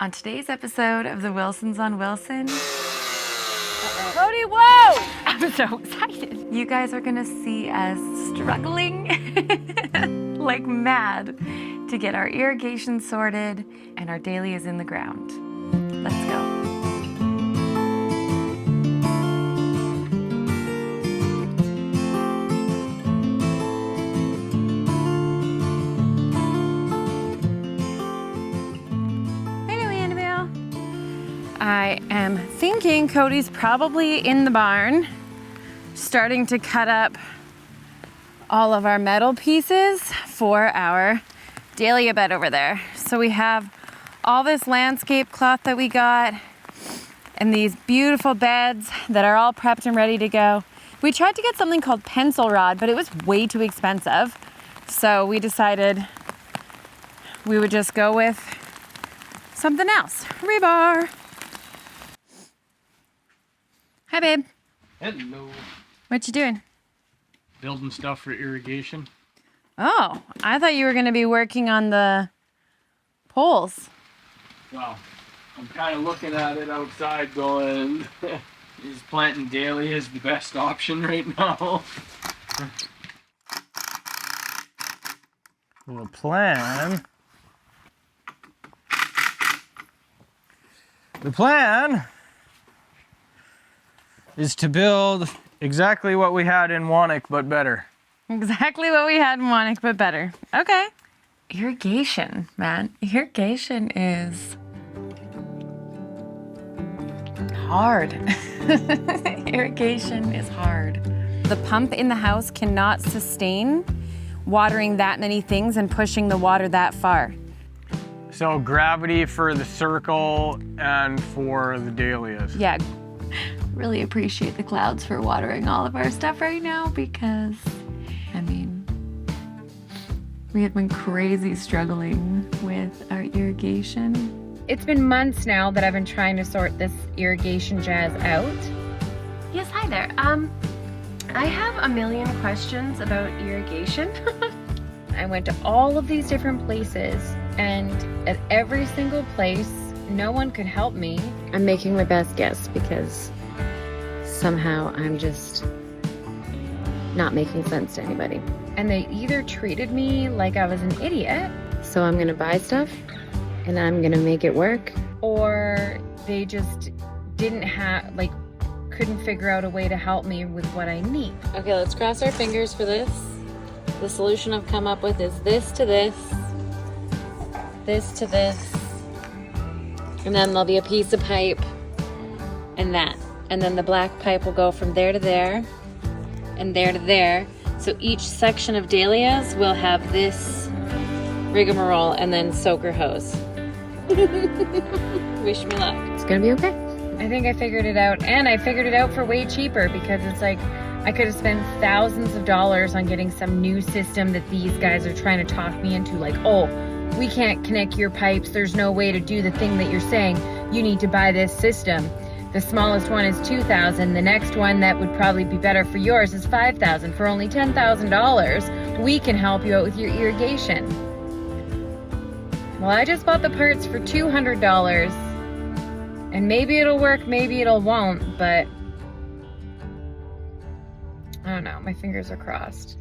On today's episode of the Wilsons on Wilson... Cody, whoa! I'm so excited. You guys are gonna see us struggling like mad to get our irrigation sorted and our dahlias in the ground. Let's go. I am thinking Cody's probably in the barn, starting to cut up all of our metal pieces for our dahlia bed over there. So we have all this landscape cloth that we got and these beautiful beds that are all prepped and ready to go. We tried to get something called pencil rod, but it was way too expensive. So we decided we would just go with something else, rebar. Hi, babe. Hello. What you doing? Building stuff for irrigation. Oh, I thought you were going to be working on the poles. Well, I'm kind of looking at it outside going, is planting dahlias the best option right now? The plan is to build exactly what we had in Wannock, but better. Exactly what we had in Wannock, but better. Okay. Irrigation, man. Irrigation is hard. Irrigation is hard. The pump in the house cannot sustain watering that many things and pushing the water that far. So gravity for the circle and for the dahlias. Yeah. Really appreciate the clouds for watering all of our stuff right now because, I mean, we have been crazy struggling with our irrigation. It's been months now that I've been trying to sort this irrigation jazz out. Yes, hi there. I have a million questions about irrigation. I went to all of these different places and at every single place, no one could help me. I'm making my best guess because somehow I'm just not making sense to anybody. And they either treated me like I was an idiot, so I'm gonna buy stuff and I'm gonna make it work, or they just didn't have, couldn't figure out a way to help me with what I need. Okay, let's cross our fingers for this. The solution I've come up with is this to this, this to this, and then there'll be a piece of pipe and that. And then the black pipe will go from there to there and there to there. So each section of dahlias will have this rigmarole and then soaker hose. Wish me luck. It's gonna be okay. I think I figured it out, and I figured it out for way cheaper because it's like I could have spent thousands of dollars on getting some new system that these guys are trying to talk me into, like, oh, we can't connect your pipes, there's no way to do the thing that you're saying, you need to buy this system. The smallest one is $2,000. The next one that would probably be better for yours is $5,000. For only $10,000, we can help you out with your irrigation. Well, I just bought the parts for $200, and maybe it'll work, maybe it'll won't, but I don't know, my fingers are crossed.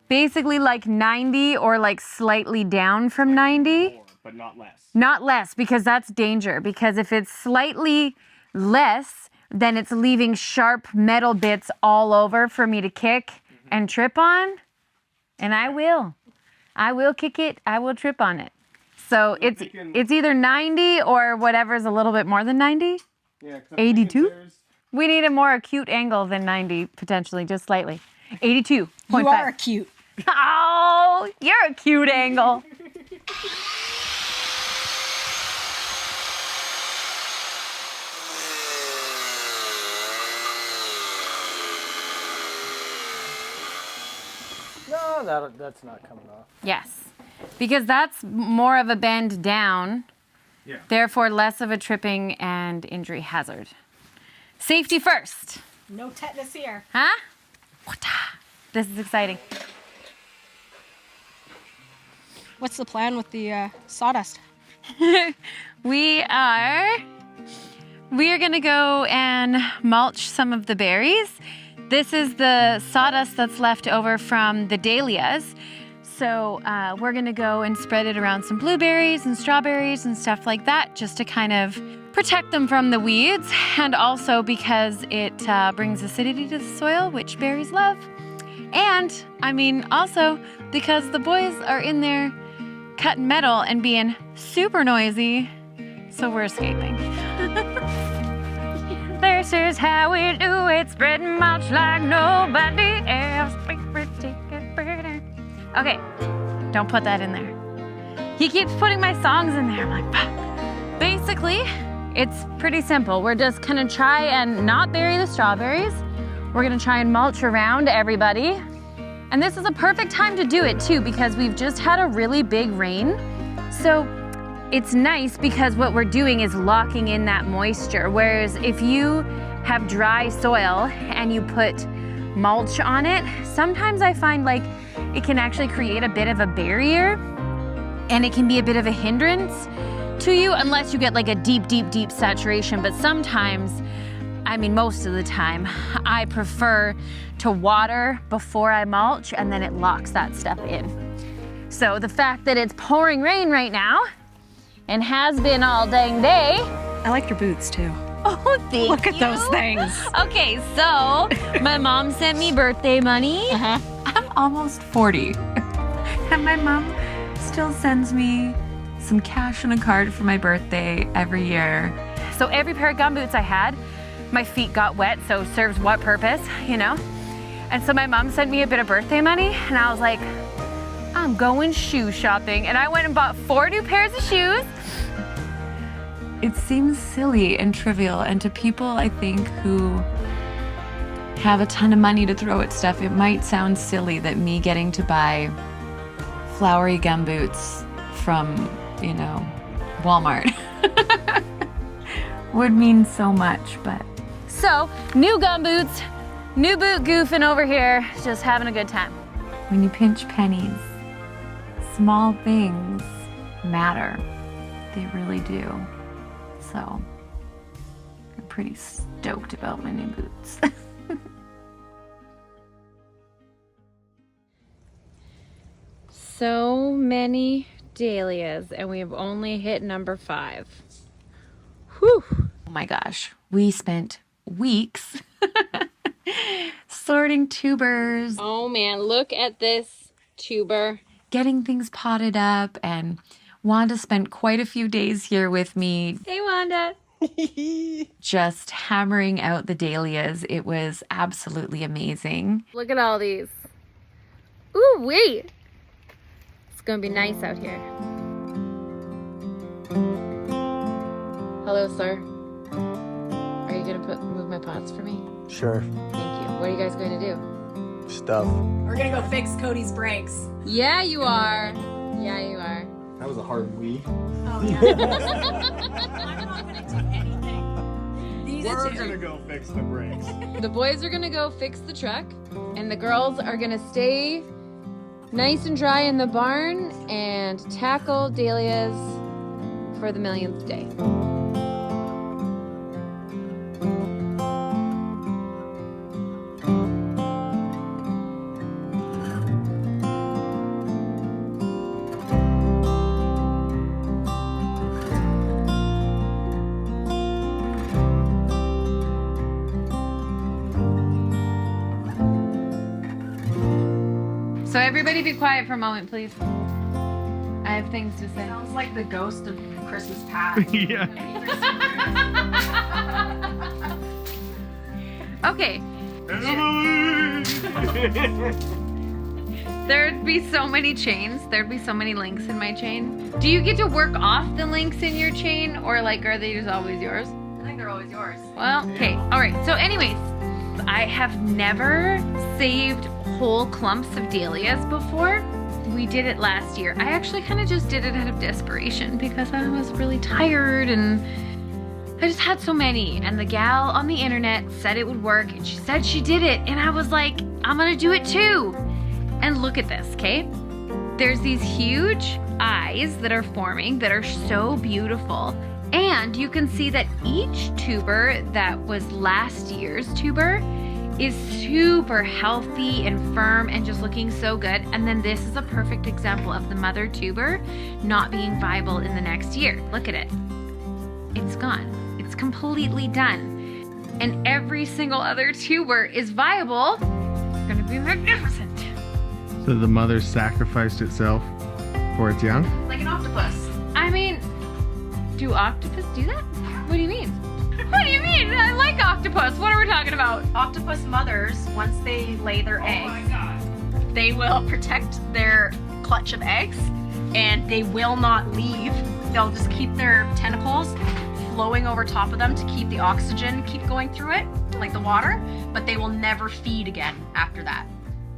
Basically like 90 or like slightly down from 90. But not less. Not less, because that's danger. Because if it's slightly less, then it's leaving sharp metal bits all over for me to kick and trip on. And I will. I will kick it. I will trip on it. So it's either 90 or whatever's a little bit more than 90. Yeah, 82. We need a more acute angle than 90, potentially, just slightly. 82.5. You are acute. Oh, you're a cute angle. No, that's not coming off. Yes, because that's more of a bend down, Yeah. therefore less of a tripping and injury hazard. Safety first. No tetanus here. Huh? This is exciting. What's the plan with the sawdust? We are gonna go and mulch some of the berries. This is the sawdust that's left over from the dahlias. So we're gonna go and spread it around some blueberries and strawberries and stuff like that, just to kind of protect them from the weeds, and also because it brings acidity to the soil, which berries love. And I mean, also because the boys are in there cutting metal and being super noisy, so we're escaping. This is how we do it, spreading mulch like nobody else. Okay, don't put that in there. He keeps putting my songs in there. I'm like, fuck. Basically, it's pretty simple. We're just gonna try and not bury the strawberries. We're gonna try and mulch around everybody. And this is a perfect time to do it too, because we've just had a really big rain. So it's nice because what we're doing is locking in that moisture. Whereas if you have dry soil and you put mulch on it, sometimes I find like it can actually create a bit of a barrier, and it can be a bit of a hindrance to you unless you get like a deep, deep, deep saturation. But sometimes, I mean, most of the time, I prefer to water before I mulch, and then it locks that stuff in. So the fact that it's pouring rain right now and has been all dang day. I like your boots too. Oh, thank you. Look at those things. Okay, so my mom sent me birthday money. I'm almost 40. And my mom still sends me some cash and a card for my birthday every year. So every pair of gumboots I had, my feet got wet, so serves what purpose, you know? And so my mom sent me a bit of birthday money, and I was like, I'm going shoe shopping. And I went and bought 4 new pairs of shoes. It seems silly and trivial, and to people, I think, who have a ton of money to throw at stuff, it might sound silly that me getting to buy flowery gumboots from, you know, Walmart would mean so much, but. So, new gumboots, new boot goofing over here, just having a good time. When you pinch pennies, small things matter. They really do. So, I'm pretty stoked about my new boots. So many dahlias, and we've only hit number 5. Whew. Oh my gosh, we spent weeks sorting tubers. Oh man, look at this tuber. Getting things potted up, and Wanda spent quite a few days here with me. Hey, Wanda. Just hammering out the dahlias. It was absolutely amazing. Look at all these. Ooh, wait. It's gonna be nice out here. Hello, sir. Are you gonna move my pots for me? Sure. Thank you. What are you guys going to do? Stuff. We're gonna go fix Cody's brakes. Yeah, you are. Yeah, you are. That was a hard wee. Oh yeah. I'm not gonna do anything. These We're two. gonna go fix the brakes. The boys are gonna go fix the truck, and the girls are gonna stay nice and dry in the barn and tackle dahlias for the millionth day. So everybody be quiet for a moment, please. I have things to say. Sounds like the ghost of Christmas past. Yeah. Okay. There'd be so many chains. There'd be so many links in my chain. Do you get to work off the links in your chain, or like are they just always yours? I think they're always yours. Well, okay. All right. So anyways, I have never saved whole clumps of dahlias before. We did it last year. I actually kind of just did it out of desperation because I was really tired and I just had so many. And the gal on the internet said it would work, and she said she did it. And I was like, I'm gonna do it too. And look at this, okay? there's these huge eyes that are forming that are so beautiful. And you can see that each tuber that was last year's tuber is super healthy and firm and just looking so good. And then this is a perfect example of the mother tuber not being viable in the next year. Look at it. It's gone. It's completely done. And every single other tuber is viable. It's gonna be magnificent. So the mother sacrificed itself for its young? Like an octopus. I mean, do octopus do that? What do you mean? What do you mean? I like octopus. What are we talking about? Octopus mothers, once they lay their eggs, they will protect their clutch of eggs and they will not leave. They'll just keep their tentacles flowing over top of them to keep the oxygen keep going through it, like the water, but they will never feed again after that.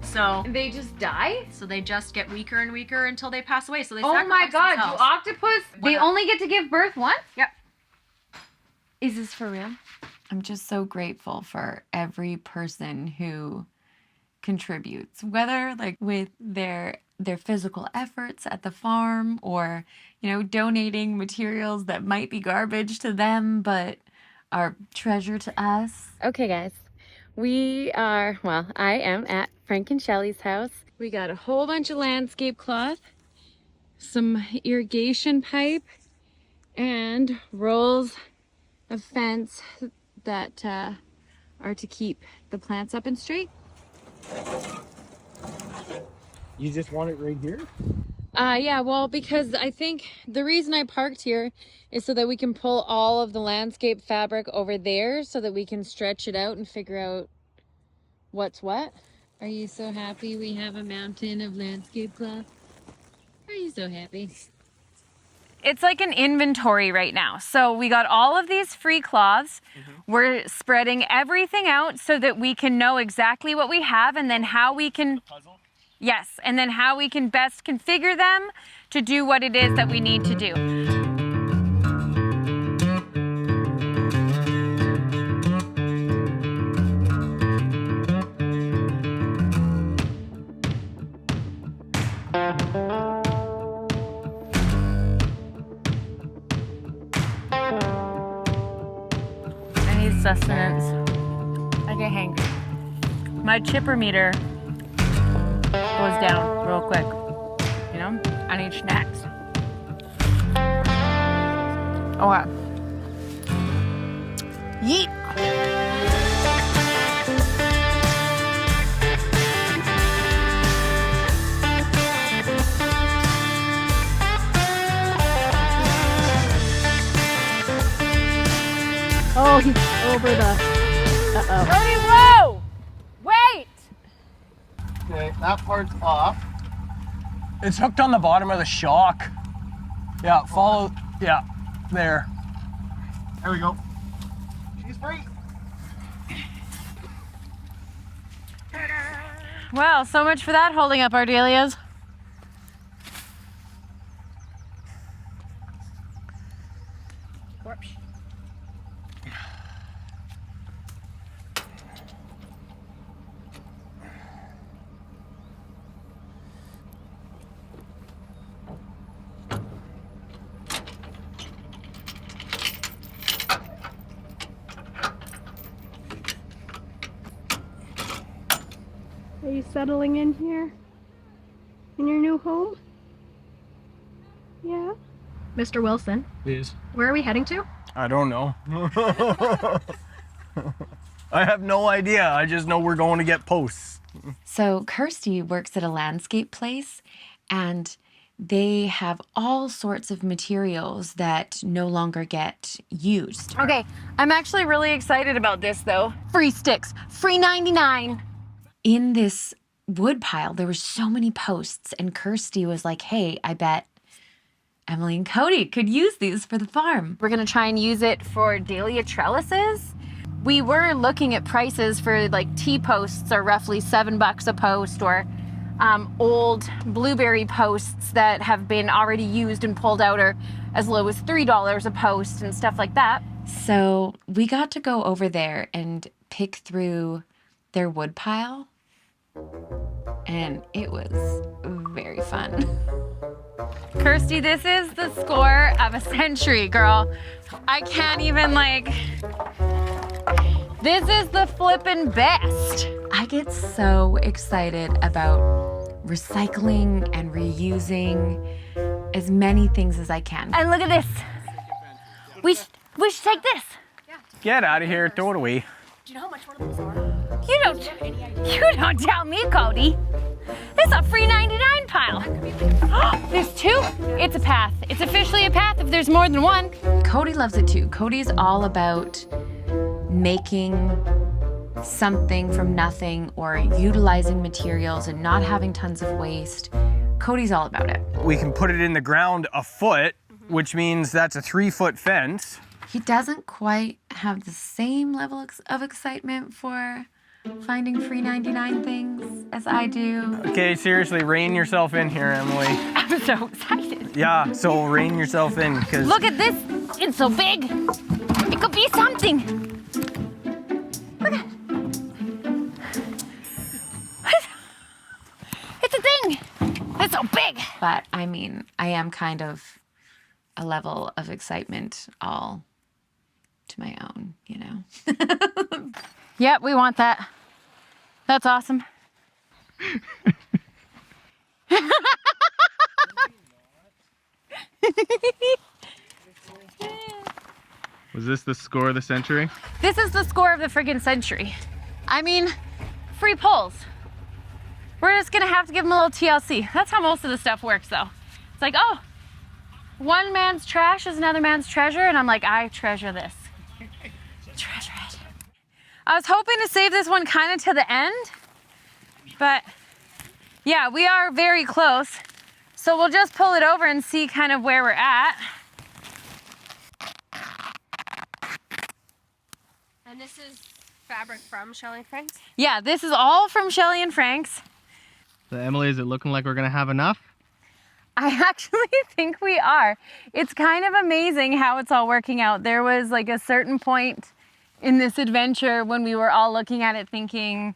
So They just die? so they just get weaker and weaker until they pass away. So they Oh my sacrifice god, themselves. do octopus, they What? only get to give birth once? Yep. Is this for real? I'm just so grateful for every person who contributes, whether like with their physical efforts at the farm or, you know, donating materials that might be garbage to them but are treasure to us. Okay guys, I am at Frank and Shelly's house. We got a whole bunch of landscape cloth, some irrigation pipe, and rolls of fence that are to keep the plants up and straight. You just want it right here? Yeah, well, because I think the reason I parked here is so that we can pull all of the landscape fabric over there so that we can stretch it out and figure out what's what. Are you so happy we have a mountain of landscape cloth? Are you so happy? It's like an inventory right now. So we got all of these free cloths. We're spreading everything out so that we can know exactly what we have and then how we can... Yes, and then how we can best configure them to do what it is that we need to do. I need sustenance. I get hangry. My chipper meter goes down real quick. You know, I need snacks. Okay. Yeet. Oh, he's over the. Uh-oh. Cody, whoa! Wait! Okay, that part's off. It's hooked on the bottom of the shock. Yeah, follow. Yeah, there. There we go. She's free. Well, so much for that holding up our dahlias. Are you settling in here? In your new home? Yeah? Mr. Wilson, Yes. where are we heading to? I don't know. I have no idea. I just know we're going to get posts. So Kirsty works at a landscape place and they have all sorts of materials that no longer get used. Okay, I'm actually really excited about this though. Free sticks, free 99. In this wood pile, there were so many posts, and Kirsty was like, hey, I bet Emily and Cody could use these for the farm. We're gonna try and use it for dahlia trellises. We were looking at prices for like T-posts are roughly $7 a post, or old blueberry posts that have been already used and pulled out are as low as $3 a post and stuff like that. So we got to go over there and pick through their wood pile. and it was very fun. Kirsty, this is the score of a century, girl. I can't even this is the flippin' best. I get so excited about recycling and reusing as many things as I can. And look at this. We should take this. Get out of here, throw it away. Do you know how much one of those are? You don't tell me, Cody. This is a free 99 pile. There's two? It's a path. It's officially a path if there's more than one. Cody loves it too. Cody's all about making something from nothing or utilizing materials and not having tons of waste. Cody's all about it. We can put it in the ground a foot, which means that's a 3-foot fence. He doesn't quite have the same level of excitement for finding free 99 things as I do. Okay, seriously, rein yourself in here, Emily. I'm so excited. Yeah, so rein yourself in, because... Look at this. It's so big. It could be something. Look at it. It's a thing. It's so big. But I mean, I am kind of a level of excitement all to my own, you know? Yep, we want that. That's awesome. Was this the score of the century? This is the score of the friggin' century. I mean, free polls. We're just gonna have to give them a little TLC. That's how most of the stuff works though. It's like, oh, one man's trash is another man's treasure, and I'm like, I treasure this. Treasure it. I was hoping to save this one kind of to the end, but yeah, we are very close. So we'll just pull it over and see kind of where we're at. And this is fabric from Shelley and Frank's? Yeah, this is all from Shelley and Frank's. So Emily, is it looking like we're gonna have enough? I actually think we are. It's kind of amazing how it's all working out. There was like a certain point in this adventure when we were all looking at it thinking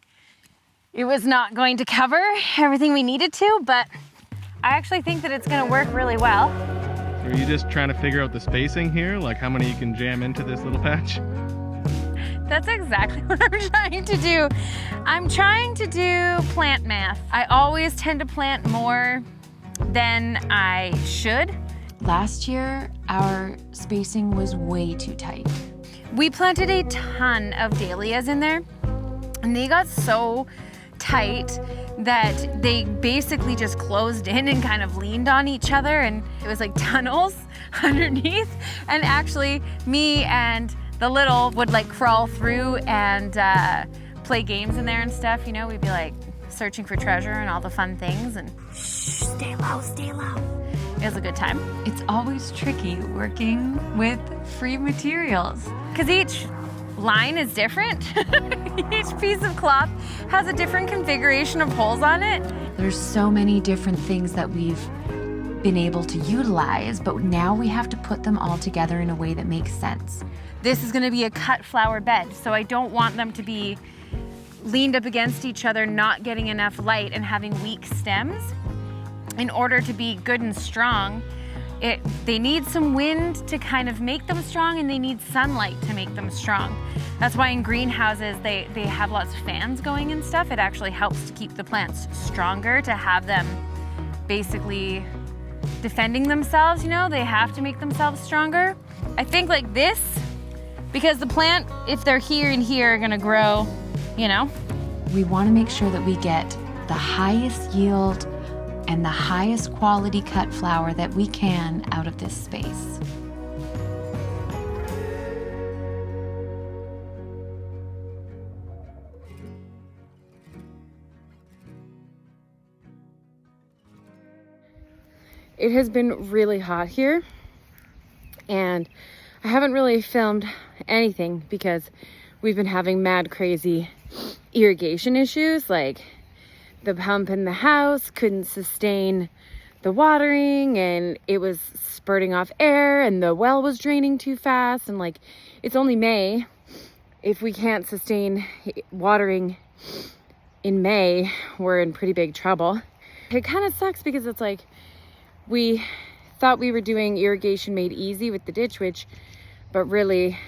it was not going to cover everything we needed to, but I actually think that it's gonna work really well. Are you just trying to figure out the spacing here? Like how many you can jam into this little patch? That's exactly what I'm trying to do. I'm trying to do plant math. I always tend to plant more than I should. Last year, our spacing was way too tight. We planted a ton of dahlias in there, and they got so tight that they basically just closed in and kind of leaned on each other, and it was like tunnels underneath. And actually, me and the little would like crawl through and play games in there and stuff, you know? We'd be like searching for treasure and all the fun things, and shh, stay low, stay low. It was a good time. It's always tricky working with free materials. Because each line is different. Each piece of cloth has a different configuration of holes on it. There's so many different things that we've been able to utilize, but now we have to put them all together in a way that makes sense. This is gonna be a cut flower bed, so I don't want them to be leaned up against each other, not getting enough light and having weak stems. In order to be good and strong, they need some wind to kind of make them strong, and they need sunlight to make them strong. That's why in greenhouses, they have lots of fans going and stuff. It actually helps to keep the plants stronger, to have them basically defending themselves, you know? They have to make themselves stronger. I think like this, because the plant, if they're here and here, are gonna grow, you know? We want to make sure that we get the highest yield and the highest quality cut flower that we can out of this space. It has been really hot here, and I haven't really filmed anything because we've been having mad crazy irrigation issues. Like the pump in the house couldn't sustain the watering, and it was spurting off air, and the well was draining too fast. And like, it's only May. If we can't sustain watering in May, we're in pretty big trouble. It kind of sucks because it's like we thought we were doing irrigation made easy with the ditch witch, but really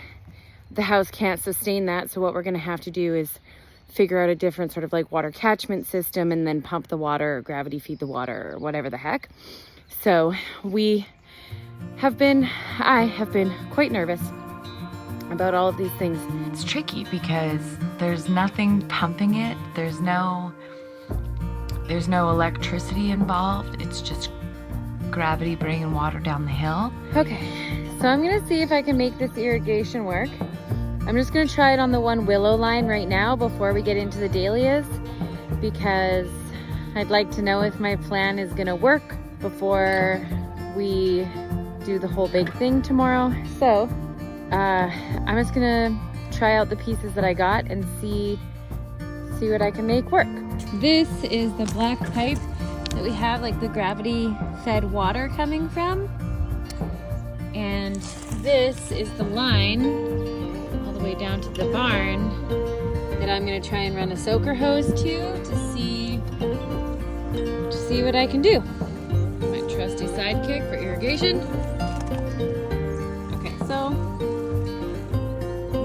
the house can't sustain that. So what we're gonna have to do is figure out a different sort of like water catchment system and then pump the water or gravity feed the water or whatever the heck. So I have been quite nervous about all of these things. It's tricky because there's nothing pumping it. There's no electricity involved. It's just gravity bringing water down the hill. Okay, so I'm gonna see if I can make this irrigation work. I'm just gonna try it on the one willow line right now before we get into the dahlias, because I'd like to know if my plan is gonna work before we do the whole big thing tomorrow. So I'm just gonna try out the pieces that I got and see what I can make work. This is the black pipe that we have like the gravity fed water coming from. And this is the line all the way down to the barn that I'm gonna try and run a soaker hose to see what I can do. My trusty sidekick for irrigation. Okay, so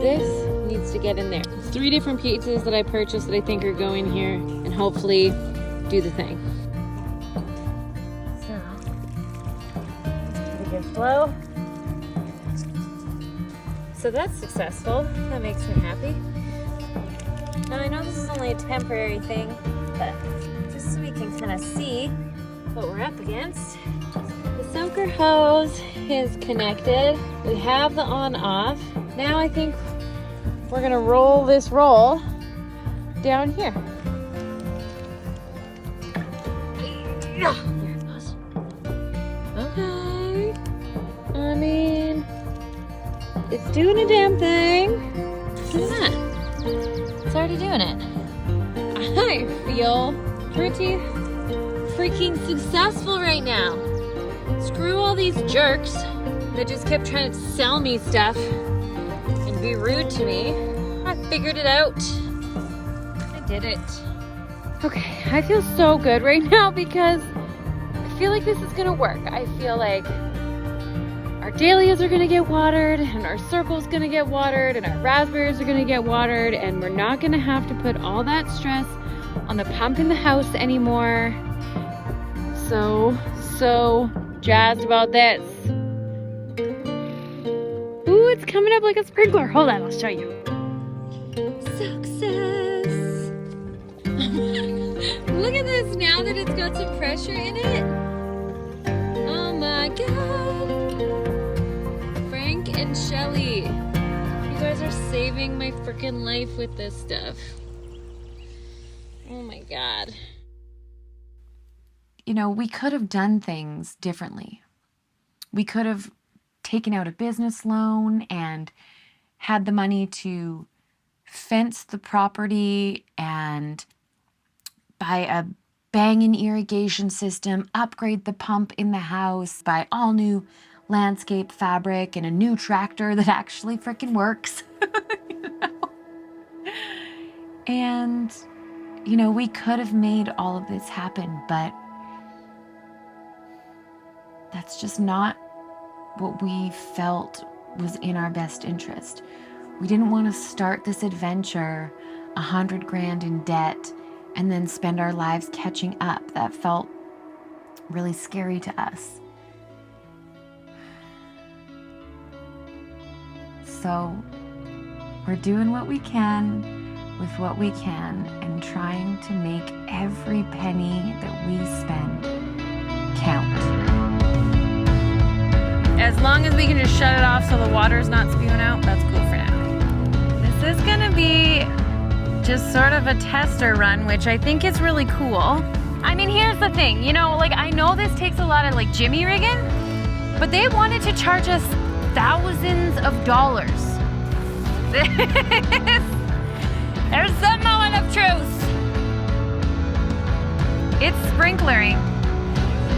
this needs to get in there. It's 3 different pieces that I purchased that I think are going here and hopefully do the thing. So, pretty good flow. So that's successful. That makes me happy. Now I know this is only a temporary thing, but just so we can kind of see what we're up against. The soaker hose is connected. We have the on-off. Now I think we're gonna roll this roll down here. There it goes. Okay. I mean, it's doing a damn thing. Look at that. It's already doing it. I feel pretty freaking successful right now. Screw all these jerks that just kept trying to sell me stuff and be rude to me. I figured it out. I did it. Okay, I feel so good right now because I feel like this is gonna work. I feel like our dahlias are gonna get watered and our circle's gonna get watered and our raspberries are gonna get watered, and we're not gonna have to put all that stress on the pump in the house anymore. So jazzed about this. Ooh, it's coming up like a sprinkler. Hold on, I'll show you. Success. Look at this now that it's got some pressure in it. Oh my God. Frank and Shelly, you guys are saving my freaking life with this stuff. Oh my God. You know, we could have done things differently. We could have taken out a business loan and had the money to fence the property and buy a banging irrigation system, upgrade the pump in the house, buy all new landscape fabric and a new tractor that actually freaking works. You know? And, you know, we could have made all of this happen, but that's just not what we felt was in our best interest. We didn't want to start this adventure 100 grand in debt and then spend our lives catching up. That felt really scary to us. So we're doing what we can with what we can and trying to make every penny that we spend count. As long as we can just shut it off so the water's not spewing out, that's cool for now. This is gonna be just sort of a tester run, which I think is really cool. I mean, here's the thing, you know, like I know this takes a lot of like jimmy rigging, but they wanted to charge us thousands of dollars. There's some moment of truth. It's sprinklering.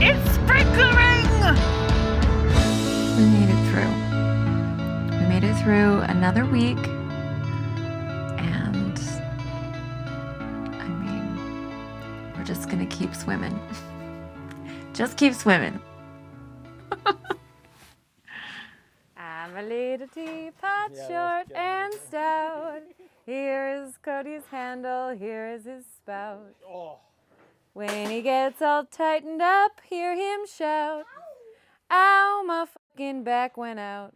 It's sprinkling! We made it through. We made it through another week. And I mean, swimming. Just keep swimming. I'm a little teapot, short and stout. Here is Cody's handle, here is his spout. When he gets all tightened up, hear him shout, ow, my fucking back went out.